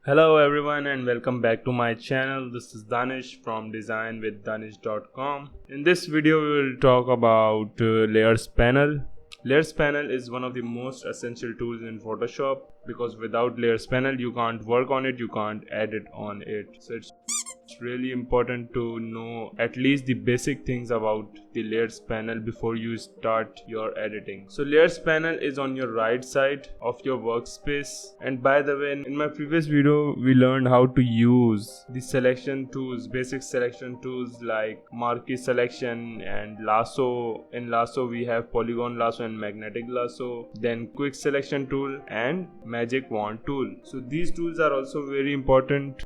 Hello everyone and welcome back to my channel. This is Danish from designwithdanish.com. In this video we will talk about Layers Panel. Layers Panel is one of the most essential tools in Photoshop because without Layers Panel you can't work on it, you can't edit on it. So it's really important to know at least the basic things about the Layers Panel before you start your editing. So Layers Panel is on your right side of your workspace, and by the way, in my previous video we learned how to use the selection tools, basic selection tools like marquee selection and lasso. In lasso we have polygon lasso and magnetic lasso, then quick selection tool and magic wand tool. So these tools are also very important.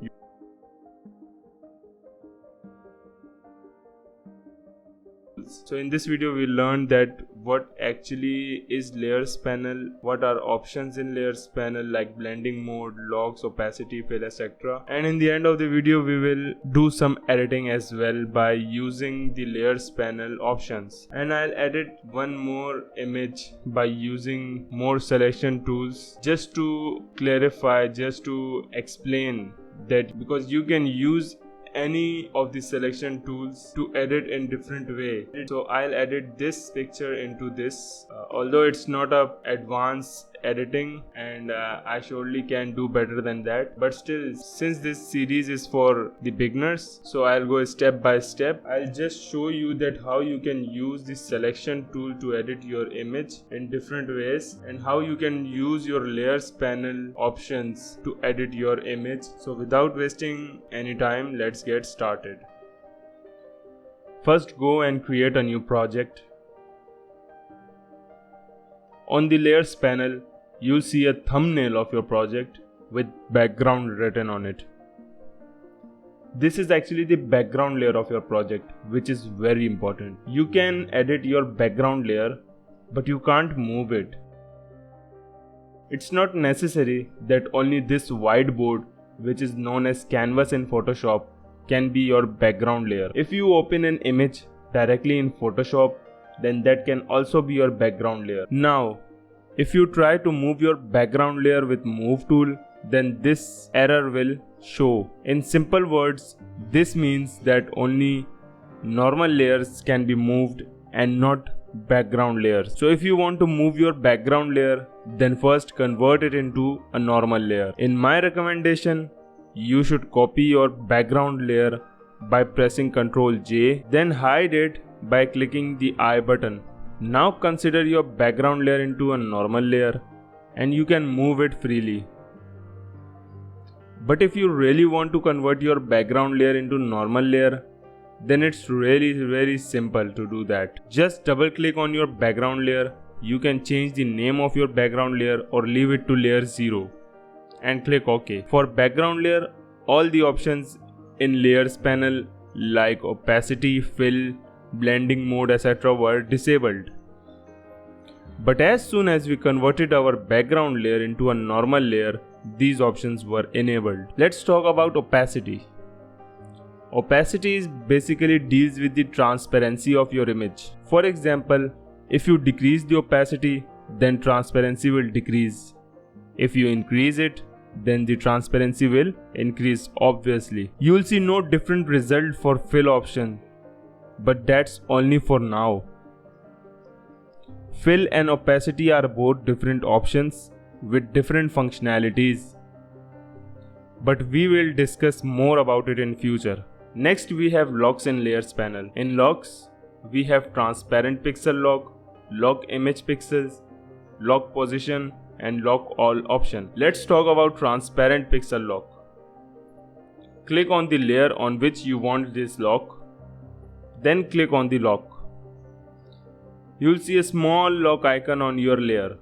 So in this video we learned that what actually is Layers Panel, what are options in Layers Panel like blending mode, locks, opacity, fill, etc. And in the end of the video we will do some editing as well by using the Layers Panel options. And I'll edit one more image by using more selection tools just to clarify, just to explain that, because you can use any of the selection tools to edit in different way. So I'll edit this picture into this, although it's not a advanced editing and I surely can do better than that, but still, since this series is for the beginners, so I'll go step by step. I'll just show you that how you can use the selection tool to edit your image in different ways and how you can use your Layers Panel options to edit your image. So without wasting any time, let's get started. First, go and create a new project. On the Layers Panel, you'll see a thumbnail of your project with background written on it. This is actually the background layer of your project, which is very important. You can edit your background layer, but you can't move it. It's not necessary that only this whiteboard, which is known as canvas in Photoshop, can be your background layer. If you open an image directly in Photoshop, then that can also be your background layer. Now, if you try to move your background layer with move tool, then this error will show. In simple words, this means that only normal layers can be moved and not background layers. So if you want to move your background layer, then first convert it into a normal layer. In my recommendation, you should copy your background layer by pressing Ctrl J, then hide it by clicking the I button. Now consider your background layer into a normal layer and you can move it freely. But if you really want to convert your background layer into normal layer, then it's really very simple to do that. Just double click on your background layer. You can change the name of your background layer or leave it to layer 0 and click OK. For background layer, all the options in Layers Panel like opacity, fill, blending mode, etc. were disabled. But as soon as we converted our background layer into a normal layer, these options were enabled. Let's talk about opacity. Opacity basically deals with the transparency of your image. For example, if you decrease the opacity, then transparency will decrease. If you increase it, then the transparency will increase. Obviously, you will see no different result for fill option, but that's only for now. Fill and opacity are both different options with different functionalities, but we will discuss more about it in future. Next, we have locks in Layers Panel. In locks, we have transparent pixel lock, lock image pixels, lock position, and lock all option. Let's talk about transparent pixel lock. Click on the layer on which you want this lock, then click on the lock. You'll see a small lock icon on your layer.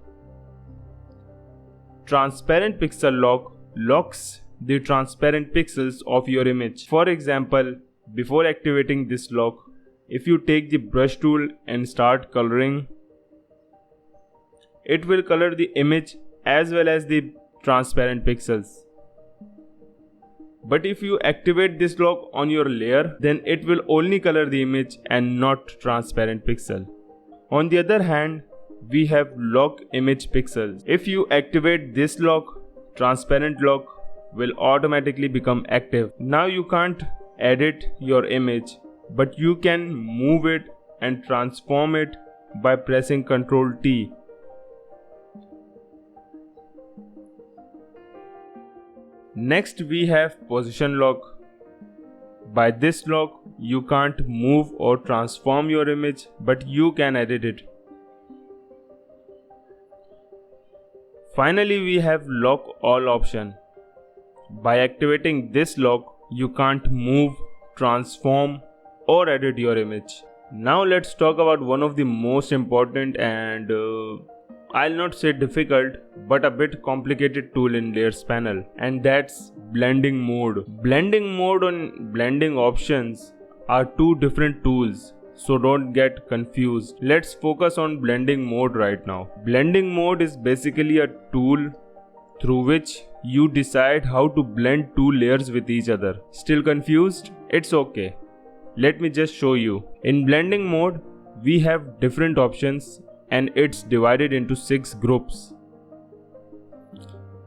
Transparent pixel lock locks the transparent pixels of your image. For example, before activating this lock, if you take the brush tool and start coloring, it will color the image as well as the transparent pixels. But if you activate this lock on your layer, then it will only color the image and not transparent pixel. On the other hand, we have lock image pixels. If you activate this lock, transparent lock, will automatically become active. Now you can't edit your image, but you can move it and transform it by pressing Ctrl T. Next we have position lock. By this lock, you can't move or transform your image, but you can edit it. Finally, we have lock all option. By activating this lock, you can't move, transform or edit your image. Now let's talk about one of the most important and I'll not say difficult, but a bit complicated tool in Layers panel, and that's blending mode. Blending mode and blending options are two different tools, so don't get confused. Let's focus on blending mode right now. Blending mode is basically a tool through which you decide how to blend two layers with each other. Still confused? It's okay. Let me just show you. In blending mode, we have different options and it's divided into 6 groups.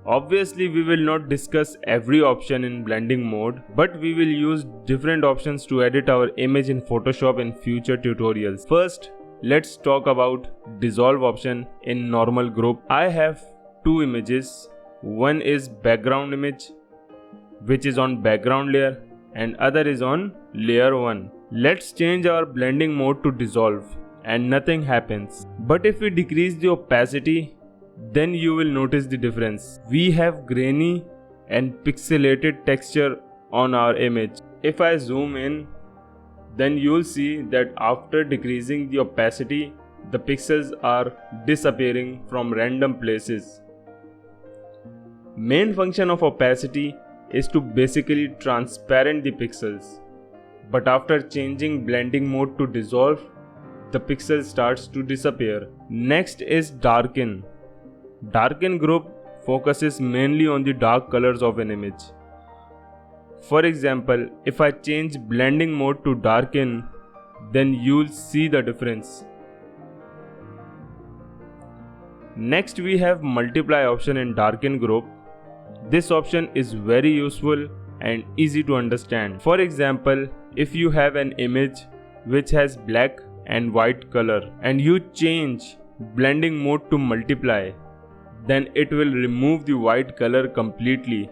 Obviously, we will not discuss every option in blending mode, but we will use different options to edit our image in Photoshop in future tutorials. First, let's talk about dissolve option in normal group. I have two images. One is background image, which is on background layer, and other is on layer 1. Let's change our blending mode to dissolve and nothing happens. But if we decrease the opacity, then you will notice the difference. We have grainy and pixelated texture on our image. If I zoom in, then you'll see that after decreasing the opacity, the pixels are disappearing from random places. Main function of opacity is to basically transparent the pixels. But after changing blending mode to dissolve, the pixel starts to disappear. Next is darken. Darken group focuses mainly on the dark colors of an image. For example, if I change blending mode to darken, then you'll see the difference. Next we have multiply option in darken group. This option is very useful and easy to understand. For example, if you have an image which has black and white color and you change blending mode to multiply, then it will remove the white color completely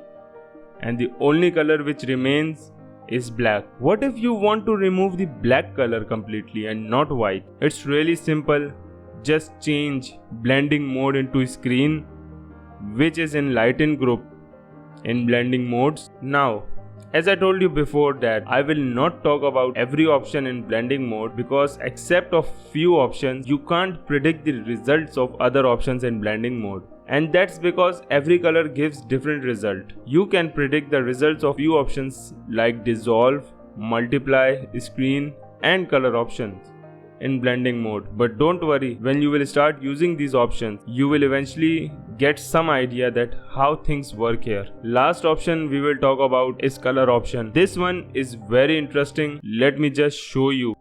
and the only color which remains is black. What if you want to remove the black color completely and not white? It's really simple. Just change blending mode into screen, which is in lighten group in blending modes. Now, as I told you before that I will not talk about every option in blending mode, because except of few options you can't predict the results of other options in blending mode, and that's because every color gives different result. You can predict the results of few options like dissolve, multiply, screen and color options in blending mode. But don't worry, when you will start using these options, you will eventually get some idea that how things work here. Last option we will talk about is color option. This one is very interesting. Let me just show you.